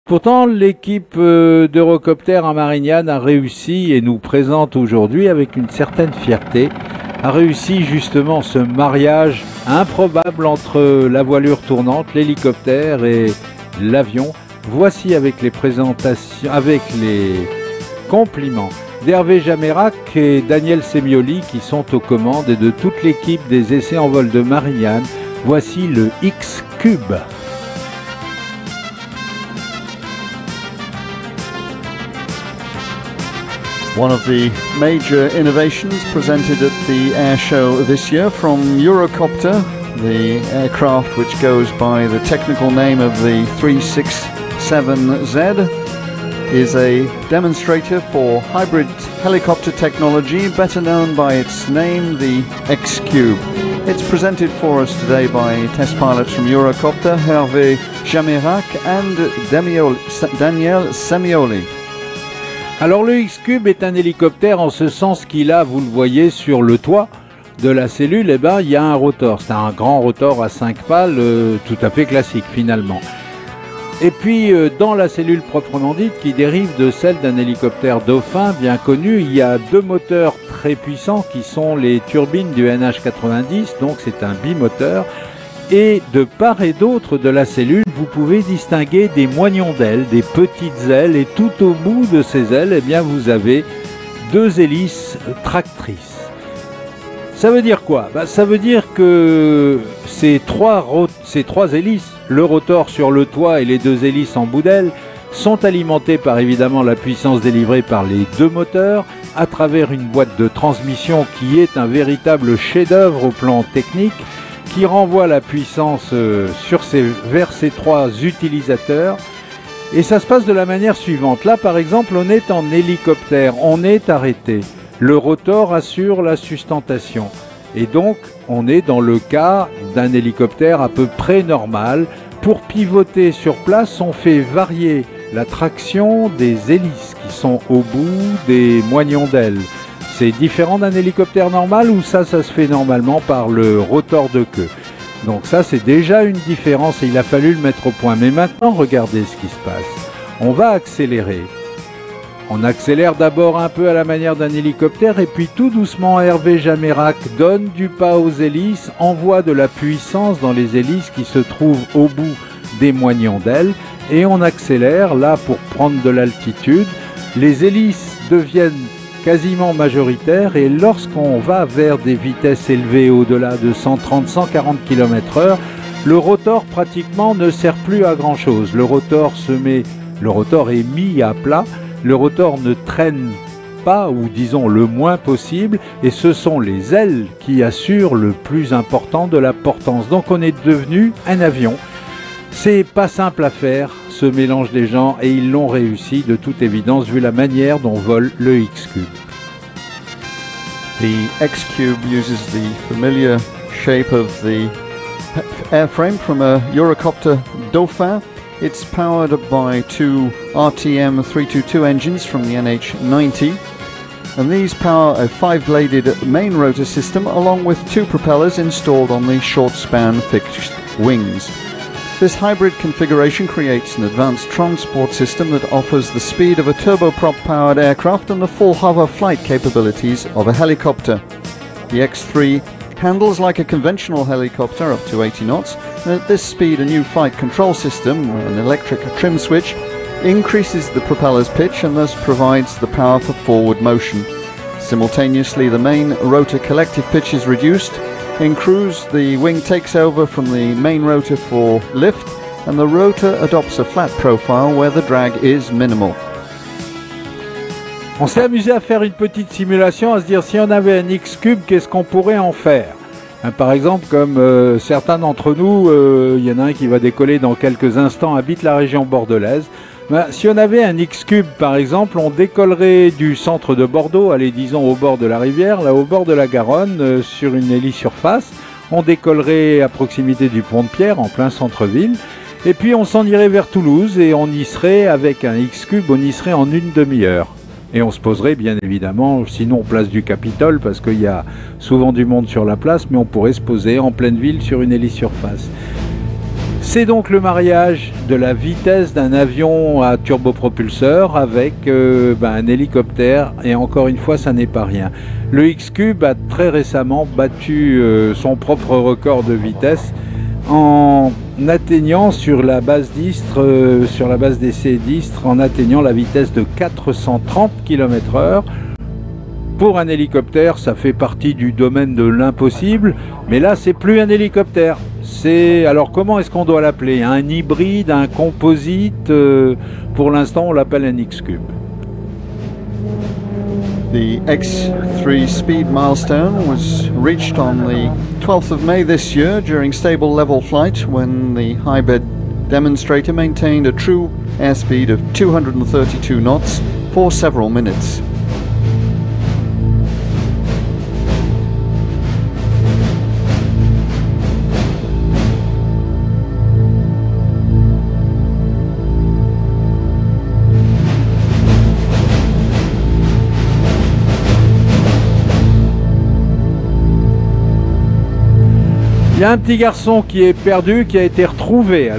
Pourtant, l'équipe d'Eurocopter à Marignane a réussi et nous présente aujourd'hui avec une certaine fierté, a réussi justement ce mariage improbable entre la voilure tournante, l'hélicoptère et l'avion. Voici avec les présentations, avec les compliments d'Hervé Jamérac et Daniel Semioli qui sont aux commandes et de toute l'équipe des essais en vol de Marignane. Voici le X-Cube. One of the major innovations presented at the air show this year from Eurocopter, the aircraft which goes by the technical name of the 367Z, is a demonstrator for hybrid helicopter technology, better known by its name, the X-Cube. It's presented for us today by test pilots from Eurocopter, Hervé Jamérac and Daniel Semioli. Alors le X-Cube est un hélicoptère en ce sens qu'il a, vous le voyez, sur le toit de la cellule, eh ben, il y a un rotor. C'est un grand rotor à 5 pales, tout à fait classique finalement. Et puis dans la cellule proprement dite, qui dérive de celle d'un hélicoptère Dauphin bien connu, il y a deux moteurs très puissants qui sont les turbines du NH90, donc c'est un bimoteur. Et de part et d'autre de la cellule, vous pouvez distinguer des moignons d'ailes, des petites ailes, et tout au bout de ces ailes, eh bien, vous avez deux hélices tractrices. Ça veut dire quoi? Ça veut dire que ces trois hélices, le rotor sur le toit et les deux hélices en bout d'aile, sont alimentées par évidemment la puissance délivrée par les deux moteurs à travers une boîte de transmission qui est un véritable chef-d'œuvre au plan technique, qui renvoie la puissance vers ces trois utilisateurs. Et ça se passe de la manière suivante. Là, par exemple, on est en hélicoptère, on est arrêté. Le rotor assure la sustentation. Et donc, on est dans le cas d'un hélicoptère à peu près normal. Pour pivoter sur place, on fait varier la traction des hélices qui sont au bout des moignons d'ailes. C'est différent d'un hélicoptère normal où ça se fait normalement par le rotor de queue. Donc ça, c'est déjà une différence et il a fallu le mettre au point. Mais maintenant, regardez ce qui se passe. On va accélérer. On accélère d'abord un peu à la manière d'un hélicoptère et puis tout doucement, Hervé Jamérac donne du pas aux hélices, envoie de la puissance dans les hélices qui se trouvent au bout des moignons d'ailes et on accélère là pour prendre de l'altitude. Les hélices deviennent quasiment majoritaire et lorsqu'on va vers des vitesses élevées au-delà de 130-140 km/h, le rotor pratiquement ne sert plus à grand chose. Le rotor est mis à plat, le rotor ne traîne pas ou disons le moins possible et ce sont les ailes qui assurent le plus important de la portance. Donc on est devenu un avion. C'est pas simple à faire, ce mélange des gens, et ils l'ont réussi de toute évidence vu la manière dont vole le X-Cube. The X-Cube uses the familiar shape of the airframe from a Eurocopter Dauphin. It's powered by two RTM 322 engines from the NH90, and these power a 5-bladed main rotor system along with two propellers installed on the short-span fixed wings. This hybrid configuration creates an advanced transport system that offers the speed of a turboprop-powered aircraft and the full hover flight capabilities of a helicopter. The X3 handles like a conventional helicopter up to 80 knots, and at this speed a new flight control system, an electric trim switch, increases the propeller's pitch and thus provides the power for forward motion. Simultaneously, the main rotor collective pitch is reduced. In cruise, the wing takes over from the main rotor for lift, and the rotor adopts a flat profile where the drag is minimal. On s'est amusé à faire une petite simulation, à se dire si on avait un X-Cube, qu'est-ce qu'on pourrait en faire? Par exemple, comme certains d'entre nous, il y en a un qui va décoller dans quelques instants, habite la région bordelaise. Si on avait un X-Cube, par exemple, on décollerait du centre de Bordeaux, allez, disons au bord de la rivière, là au bord de la Garonne, sur une hélisurface. On décollerait à proximité du Pont de Pierre, en plein centre-ville. Et puis on s'en irait vers Toulouse et on y serait, avec un X-Cube, on y serait en une demi-heure. Et on se poserait bien évidemment, sinon place du Capitole, parce qu'il y a souvent du monde sur la place, mais on pourrait se poser en pleine ville sur une hélisurface. C'est donc le mariage de la vitesse d'un avion à turbopropulseur avec un hélicoptère, et encore une fois ça n'est pas rien. Le X-Cube a très récemment battu son propre record de vitesse en atteignant sur la base d'Istres, sur la base d'essai d'Istres, en atteignant la vitesse de 430 km/h. Pour un hélicoptère, ça fait partie du domaine de l'impossible, mais là c'est plus un hélicoptère. Alors comment est-ce qu'on doit l'appeler? Un hybride, un composite? Pour l'instant on l'appelle un X-Cube. The X3 speed milestone was reached on the 12th of May this year during stable level flight when the hybrid demonstrator maintained a true airspeed of 232 knots for several minutes. Il y a un petit garçon qui est perdu, qui a été retrouvé.